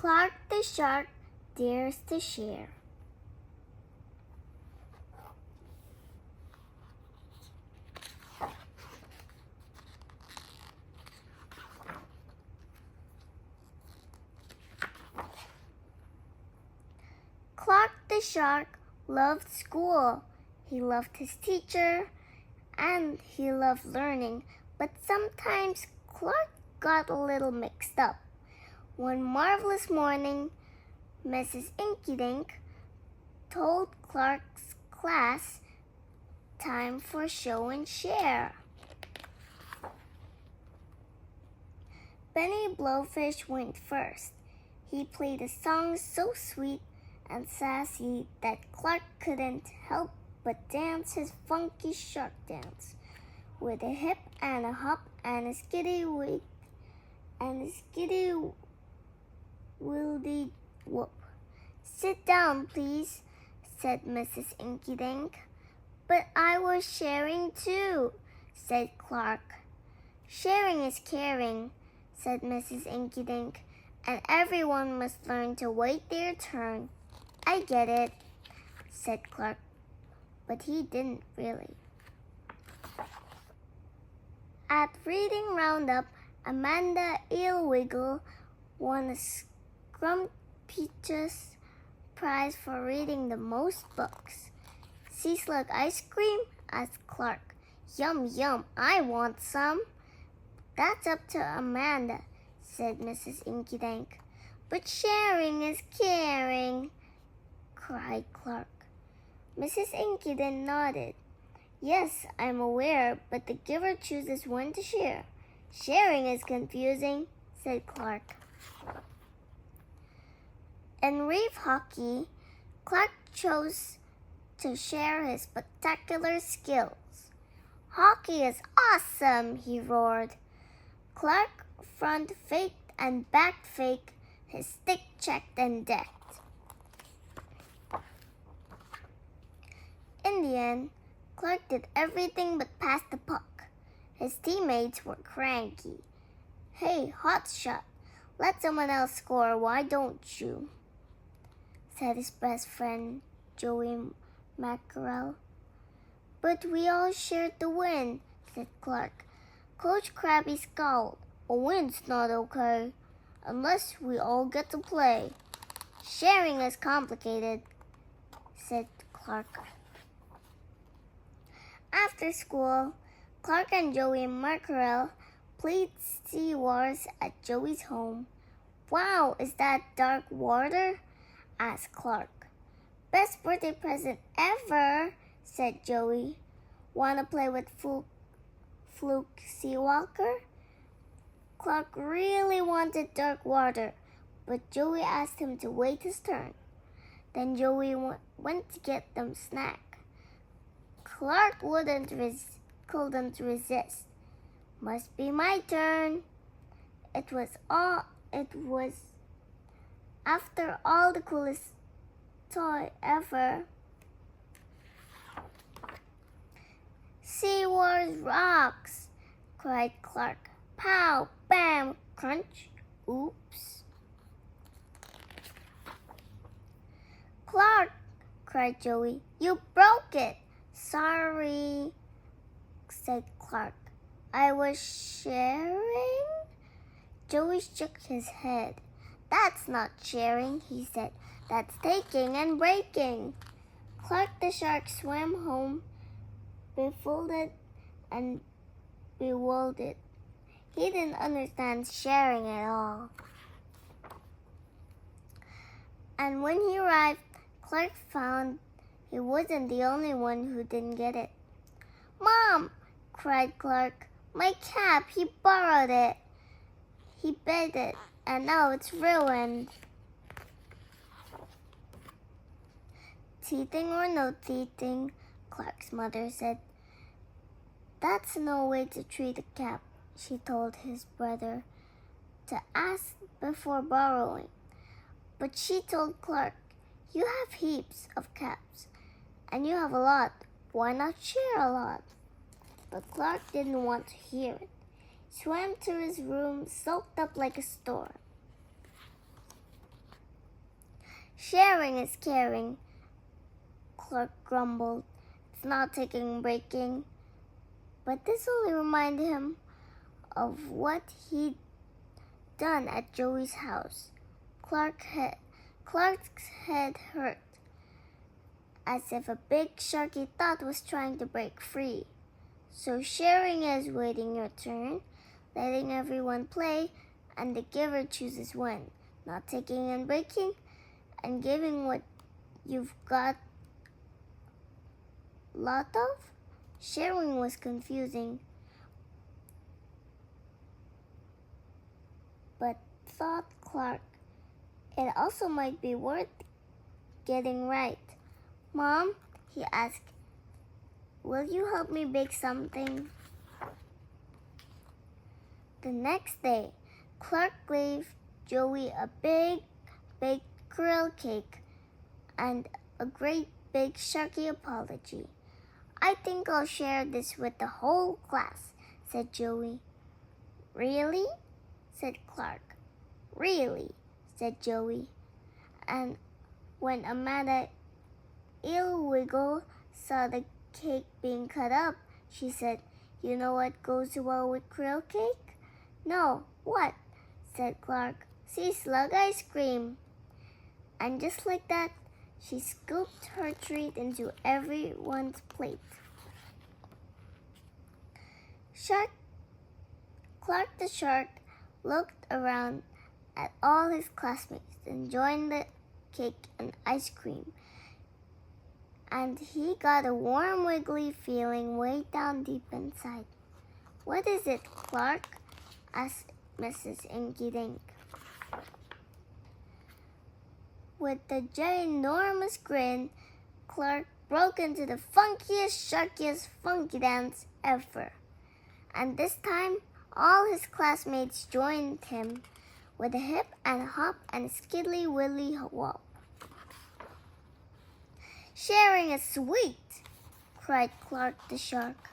Clark the shark dares to share. Clark the shark loved school. He loved his teacher and he loved learning, but sometimes Clark got a little mixed up. One marvelous morning, Mrs. Inkydink told Clark's class, "Time for show and share." Benny Blowfish went first. He played a song so sweet and sassy that Clark couldn't help but dance his funky shark dance, with a hip and a hop and a skiddy wig and a skiddy wildy whoop. "Sit down, please," said Mrs. Inkydink. "But I was sharing too," said Clark. "Sharing is caring," said Mrs. Inkydink, "and everyone must learn to wait their turn." "I get it," said Clark, but he didn't really. At Reading Roundup, Amanda Eelwiggle won a scrumptious prize for reading the most books. "Sea slug ice cream?" asked Clark. "Yum, yum, I want some." "That's up to Amanda," said Mrs. Inkydink. "But sharing is caring," cried Clark. Mrs. Inkydink nodded. "Yes, I'm aware, but the giver chooses when to share. Sharing is confusing," said Clark. In reef hockey, Clark chose to share his spectacular skills. "Hockey is awesome," he roared. Clark front faked and back faked, his stick checked and decked. In the end, Clark did everything but pass the puck. His teammates were cranky. "Hey, hotshot, let someone else score, why don't you?" said his best friend, Joey Mackerel. "But we all shared the win," said Clark. Coach Krabby scowled. "A win's not okay, unless we all get to play." "Sharing is complicated," said Clark. After school, Clark and Joey Mackerel played Sea Wars at Joey's home. "Wow, is that dark water?" asked Clark. "Best birthday present ever," said Joey. "Wanna play with Fluke Seawalker?" Clark really wanted dark water, but Joey asked him to wait his turn. Then Joey went to get them snack. Clark couldn't resist. "Must be my turn." It was after all the coolest toy ever. "Sea Wars rocks!" cried Clark. "Pow, bam, crunch, oops." "Clark," cried Joey, "you broke it." "Sorry," said Clark. "I was sharing." Joey shook his head. "That's not sharing," he said. "That's taking and breaking." Clark the shark swam home, befolded and bewildered. He didn't understand sharing at all. And when he arrived, Clark found he wasn't the only one who didn't get it. "Mom!" cried Clark. "My cap! He borrowed it. He bet it, and now it's ruined." "Teething or no teething," Clark's mother said, "that's no way to treat a cap," she told his brother to ask before borrowing. But she told Clark, "You have heaps of caps, and you have a lot. Why not share a lot?" But Clark didn't want to hear it. He swam to his room, soaked up like a storm. Sharing is caring, Clark grumbled. It's not taking breaking. But this only reminded him of what he'd done at Joey's house. Clark's head hurt, as if a big shark he thought was trying to break free. So sharing is waiting your turn, letting everyone play, and the giver chooses when, not taking and breaking, and giving what you've got lot of. Sharing was confusing, but thought Clark, it also might be worth getting right. Mom, he asked, will you help me bake something? The next day, Clark gave Joey a big baked grill cake and a great big sharky apology. I think I'll share this with the whole class, said Joey. Really? Said Clark. Really, said Joey. And when Amanda Wiggle saw the cake being cut up, she said, you know what goes well with grill cake? No, what? Said Clark. Sea slug ice cream. And just like that, she scooped her treat into everyone's plate. Clark the shark looked around at all his classmates, enjoying the cake and ice cream. And he got a warm, wiggly feeling way down deep inside. What is it, Clark? Asked Mrs. Inky Dink. With a ginormous grin, Clark broke into the funkiest, sharkiest funky dance ever. And this time, all his classmates joined him with a hip and a hop and a skiddly willy wop. Sharing is sweet, cried Clark the shark.